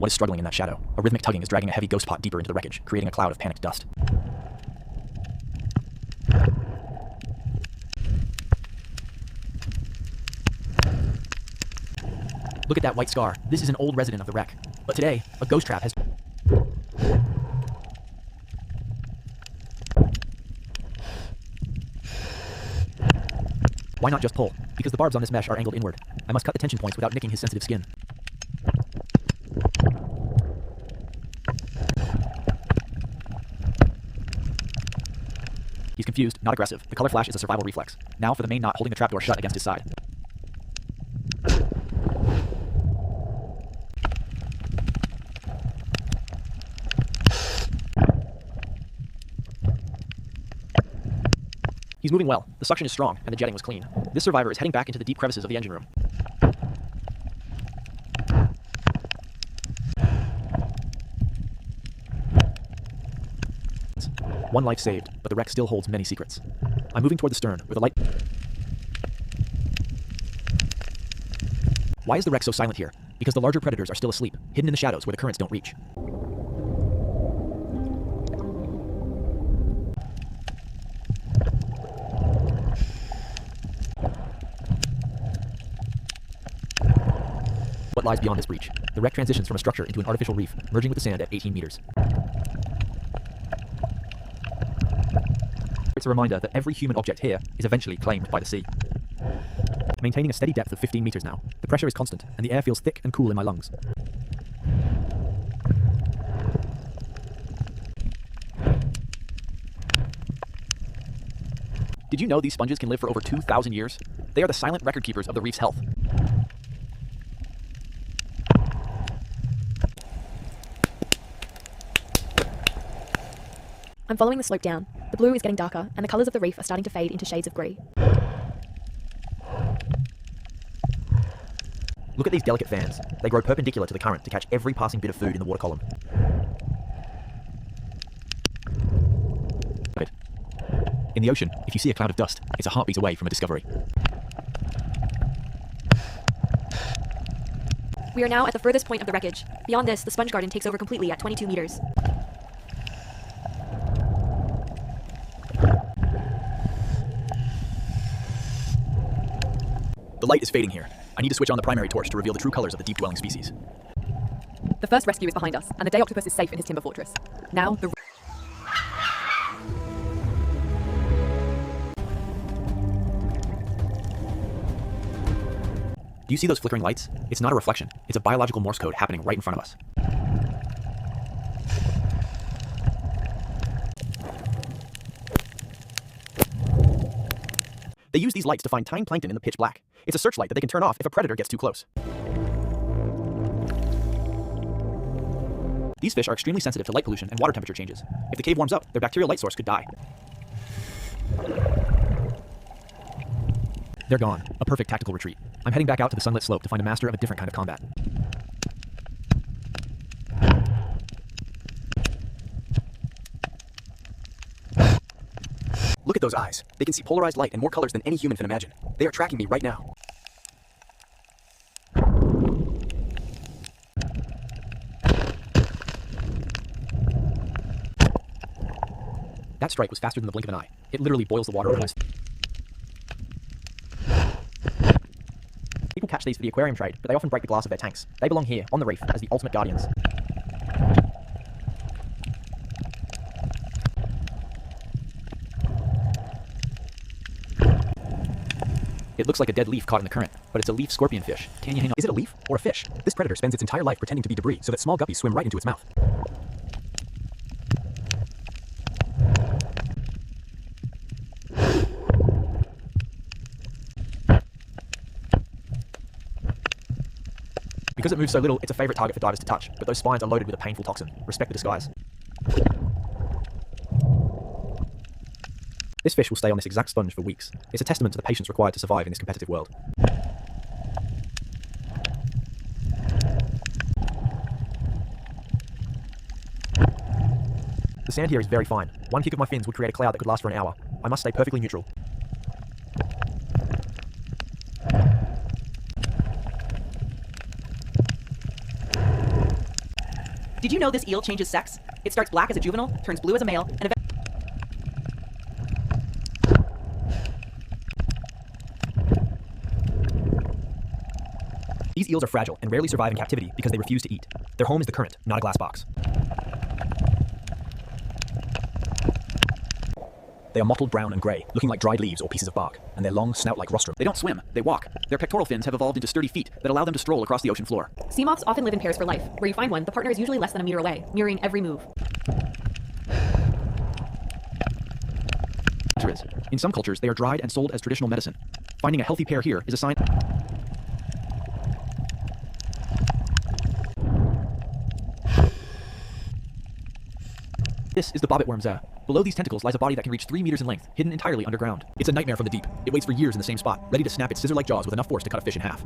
What is struggling in that shadow? A rhythmic tugging is dragging a heavy ghost pot deeper into the wreckage, creating a cloud of panicked dust. Look at that white scar. This is an old resident of the wreck. But today, a ghost trap has... Why not just pull? Because the barbs on this mesh are angled inward. I must cut the tension points without nicking his sensitive skin. He's confused, not aggressive. The color flash is a survival reflex. Now for the main knot holding the trapdoor shut against his side. He's moving well. The suction is strong, and the jetting was clean. This survivor is heading back into the deep crevices of the engine room. One life saved, but the wreck still holds many secrets. I'm moving toward the stern, with a light... Why is the wreck so silent here? Because the larger predators are still asleep, hidden in the shadows where the currents don't reach. What lies beyond this breach? The wreck transitions from a structure into an artificial reef, merging with the sand at 18 meters. It's a reminder that every human object here is eventually claimed by the sea. Maintaining a steady depth of 15 meters now, the pressure is constant, and the air feels thick and cool in my lungs. Did you know these sponges can live for over 2,000 years? They are the silent record keepers of the reef's health. I'm following the slope down. The blue is getting darker, and the colours of the reef are starting to fade into shades of grey. Look at these delicate fans. They grow perpendicular to the current to catch every passing bit of food in the water column. In the ocean, if you see a cloud of dust, it's a heartbeat away from a discovery. We are now at the furthest point of the wreckage. Beyond this, the sponge garden takes over completely at 22 meters. The light is fading here. I need to switch on the primary torch to reveal the true colors of the deep-dwelling species. The first rescue is behind us, and the day octopus is safe in his timber fortress. Now, the... Do you see those flickering lights? It's not a reflection. It's a biological Morse code happening right in front of us. They use these lights to find tiny plankton in the pitch black. It's a searchlight that they can turn off if a predator gets too close. These fish are extremely sensitive to light pollution and water temperature changes. If the cave warms up, their bacterial light source could die. They're gone. A perfect tactical retreat. I'm heading back out to the sunlit slope to find a master of a different kind of combat. Look at those eyes. They can see polarized light and more colors than any human can imagine. They are tracking me right now. That strike was faster than the blink of an eye. It literally boils the water under my skin. People catch these for the aquarium trade, but they often break the glass of their tanks. They belong here, on the reef, as the ultimate guardians. It looks like a dead leaf caught in the current, but it's a leaf scorpionfish. Can you hang on? Is it a leaf or a fish? This predator spends its entire life pretending to be debris so that small guppies swim right into its mouth. Because it moves so little, it's a favorite target for divers to touch, but those spines are loaded with a painful toxin. Respect the disguise. This fish will stay on this exact sponge for weeks. It's a testament to the patience required to survive in this competitive world. The sand here is very fine. One kick of my fins would create a cloud that could last for an hour. I must stay perfectly neutral. know this eel changes sex? It starts black as a juvenile, turns blue as a male, and eventually... These eels are fragile and rarely survive in captivity because they refuse to eat. Their home is the current, not a glass box. They are mottled brown and grey, looking like dried leaves or pieces of bark, and their long snout-like rostrum. They don't swim, they walk. Their pectoral fins have evolved into sturdy feet that allow them to stroll across the ocean floor. Sea moths often live in pairs for life. Where you find one, the partner is usually less than a meter away, mirroring every move. In some cultures, they are dried and sold as traditional medicine. Finding a healthy pair here is a sign... This is the bobbit worm's Below these tentacles lies a body that can reach 3 meters in length, hidden entirely underground. It's a nightmare from the deep. It waits for years in the same spot, ready to snap its scissor-like jaws with enough force to cut a fish in half.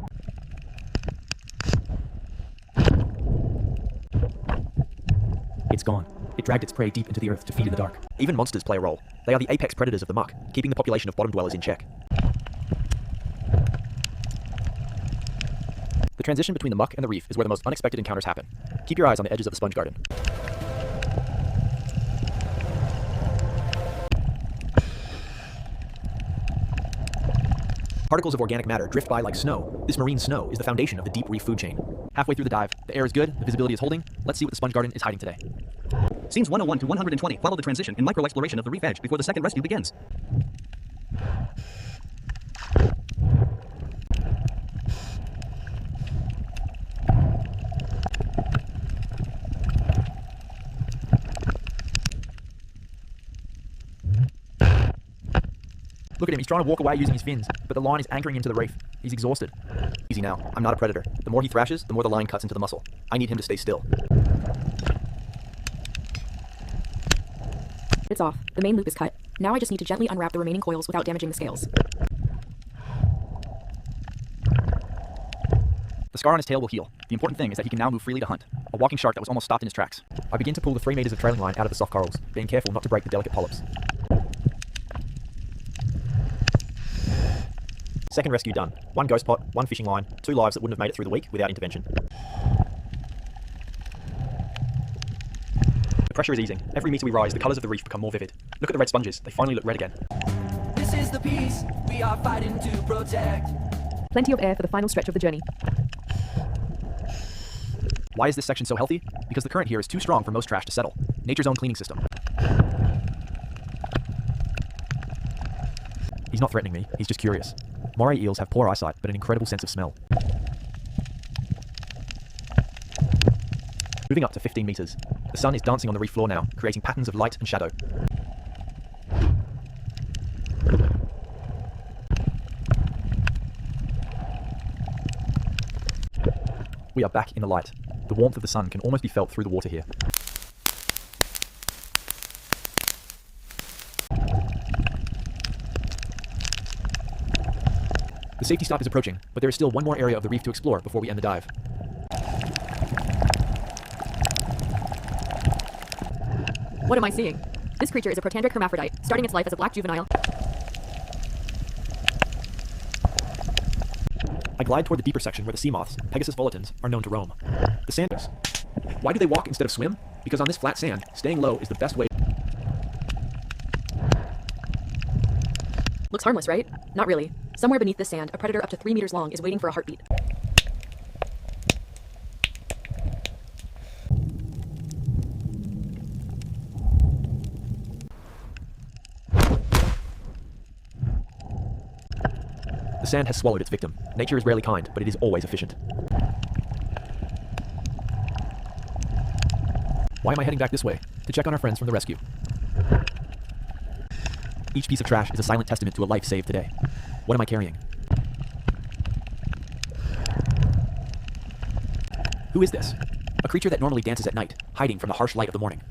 It's gone. It dragged its prey deep into the earth to feed in the dark. Even monsters play a role. They are the apex predators of the muck, keeping the population of bottom dwellers in check. The transition between the muck and the reef is where the most unexpected encounters happen. Keep your eyes on the edges of the sponge garden. Particles of organic matter drift by like snow. This marine snow is the foundation of the deep reef food chain. Halfway through the dive, the air is good, the visibility is holding. Let's see what the sponge garden is hiding today. Scenes 101 to 120 follow the transition and micro-exploration of the reef edge before the second rescue begins. Look at him, he's trying to walk away using his fins, but the line is anchoring into the reef. He's exhausted. Easy now, I'm not a predator. The more he thrashes, the more the line cuts into the muscle. I need him to stay still. It's off. The main loop is cut. Now I just need to gently unwrap the remaining coils without damaging the scales. The scar on his tail will heal. The important thing is that he can now move freely to hunt. A walking shark that was almost stopped in his tracks. I begin to pull the 3 meters of trailing line out of the soft corals, being careful not to break the delicate polyps. Second rescue done. 1 ghost pot, 1 fishing line, 2 lives that wouldn't have made it through the week without intervention. The pressure is easing. Every meter we rise, the colours of the reef become more vivid. Look at the red sponges. They finally look red again. This is the peace we are fighting to protect. Plenty of air for the final stretch of the journey. Why is this section so healthy? Because the current here is too strong for most trash to settle. Nature's own cleaning system. He's not threatening me, he's just curious. Moray eels have poor eyesight, but an incredible sense of smell. Moving up to 15 meters. The sun is dancing on the reef floor now, creating patterns of light and shadow. We are back in the light. The warmth of the sun can almost be felt through the water here. The safety stop is approaching, but there is still one more area of the reef to explore before we end the dive. What am I seeing? This creature is a protandric hermaphrodite, starting its life as a black juvenile. I glide toward the deeper section where the sea moths, Pegasus volitans, are known to roam. The sanders. Why do they walk instead of swim? Because on this flat sand, staying low is the best way. Looks harmless, right? Not really. Somewhere beneath this sand, a predator up to 3 meters long is waiting for a heartbeat. The sand has swallowed its victim. Nature is rarely kind, but it is always efficient. Why am I heading back this way? To check on our friends from the rescue. Each piece of trash is a silent testament to a life saved today. What am I carrying? Who is this? A creature that normally dances at night, hiding from the harsh light of the morning.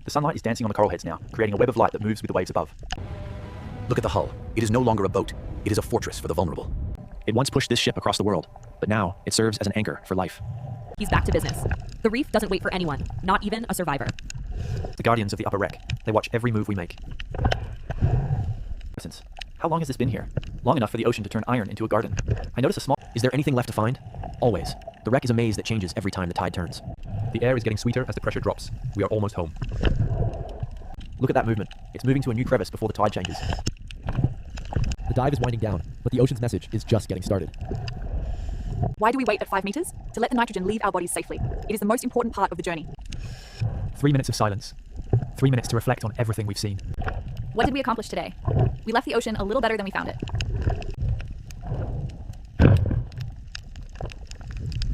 The sunlight is dancing on the coral heads now, creating a web of light that moves with the waves above. Look at the hull. It is no longer a boat. It is a fortress for the vulnerable. It once pushed this ship across the world, but now it serves as an anchor for life. He's back to business. The reef doesn't wait for anyone, not even a survivor. The guardians of the upper wreck. They watch every move we make. How long has this been here? Long enough for the ocean to turn iron into a garden. I notice a small... Is there anything left to find? Always. The wreck is a maze that changes every time the tide turns. The air is getting sweeter as the pressure drops. We are almost home. Look at that movement. It's moving to a new crevice before the tide changes. The dive is winding down, but the ocean's message is just getting started. Why do we wait at 5 meters? To let the nitrogen leave our bodies safely. It is the most important part of the journey. 3 minutes of silence. 3 minutes to reflect on everything we've seen. What did we accomplish today? We left the ocean a little better than we found it.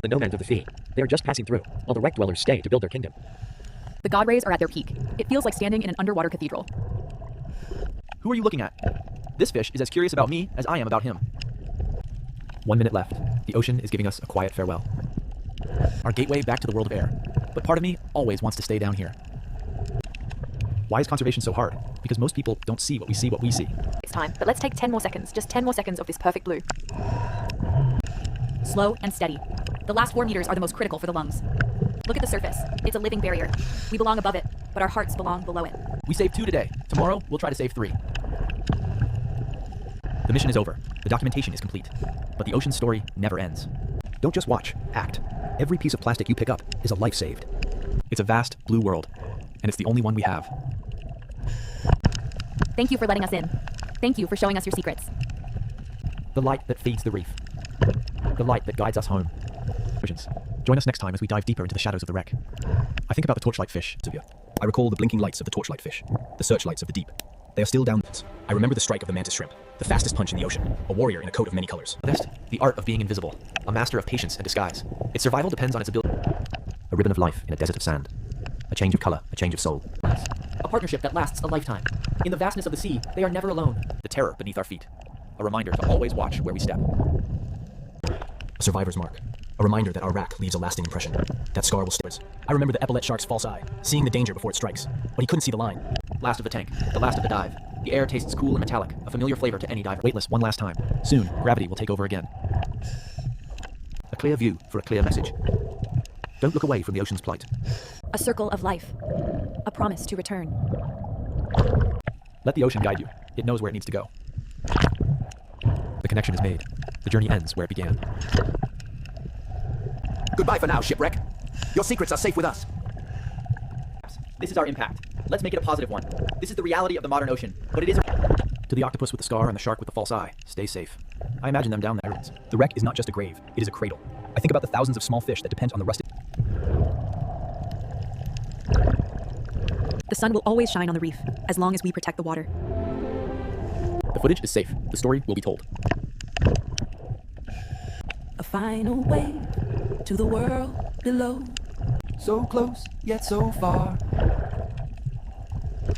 The nomads of the sea. They are just passing through, while the wreck dwellers stay to build their kingdom. The god rays are at their peak. It feels like standing in an underwater cathedral. Who are you looking at? This fish is as curious about me as I am about him. 1 minute left. The ocean is giving us a quiet farewell. Our gateway back to the world of air. But part of me always wants to stay down here. Why is conservation so hard? Because most people don't see what we see. It's time, but let's take 10 more seconds, just 10 more seconds of this perfect blue. Slow and steady. The last 4 meters are the most critical for the lungs. Look at the surface. It's a living barrier. We belong above it, but our hearts belong below it. We saved 2 today. Tomorrow, we'll try to save 3. The mission is over. The documentation is complete. But the ocean's story never ends. Don't just watch, act. Every piece of plastic you pick up is a life saved. It's a vast, blue world, and it's the only one we have. Thank you for letting us in. Thank you for showing us your secrets. The light that feeds the reef. The light that guides us home. Join us next time as we dive deeper into the shadows of the wreck. I think about the torchlight fish. I recall the blinking lights of the torchlight fish, the searchlights of the deep. They are still down. I remember the strike of the mantis shrimp, the fastest punch in the ocean, a warrior in a coat of many colors. The art of being invisible, a master of patience and disguise. Its survival depends on its ability. A ribbon of life in a desert of sand. A change of color, a change of soul. A partnership that lasts a lifetime. In the vastness of the sea, they are never alone. The terror beneath our feet. A reminder to always watch where we step. A survivor's mark. A reminder that our rack leaves a lasting impression. That scar will stay. I remember the epaulet shark's false eye, seeing the danger before it strikes, but he couldn't see the line. Last of the tank, the last of the dive. The air tastes cool and metallic, a familiar flavor to any diver. Weightless one last time. Soon, gravity will take over again. A clear view for a clear message. Don't look away from the ocean's plight. A circle of life. A promise to return. Let the ocean guide you. It knows where it needs to go. The connection is made. The journey ends where it began. Goodbye for now, shipwreck. Your secrets are safe with us. This is our impact. Let's make it a positive one. This is the reality of the modern ocean, but it is... To the octopus with the scar and the shark with the false eye, stay safe. I imagine them down there. The wreck is not just a grave, it is a cradle. I think about the thousands of small fish that depend on the rusted... The sun will always shine on the reef, as long as we protect the water. The footage is safe. The story will be told. A final way to the world below. So close, yet so far.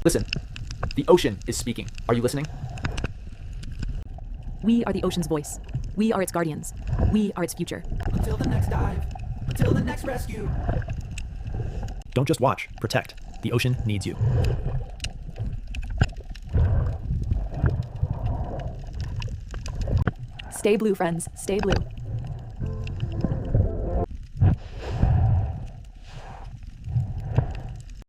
Listen. The ocean is speaking. Are you listening? We are the ocean's voice. We are its guardians. We are its future. Until the next dive. Until the next rescue. Don't just watch. Protect. The ocean needs you. Stay blue, friends. Stay blue.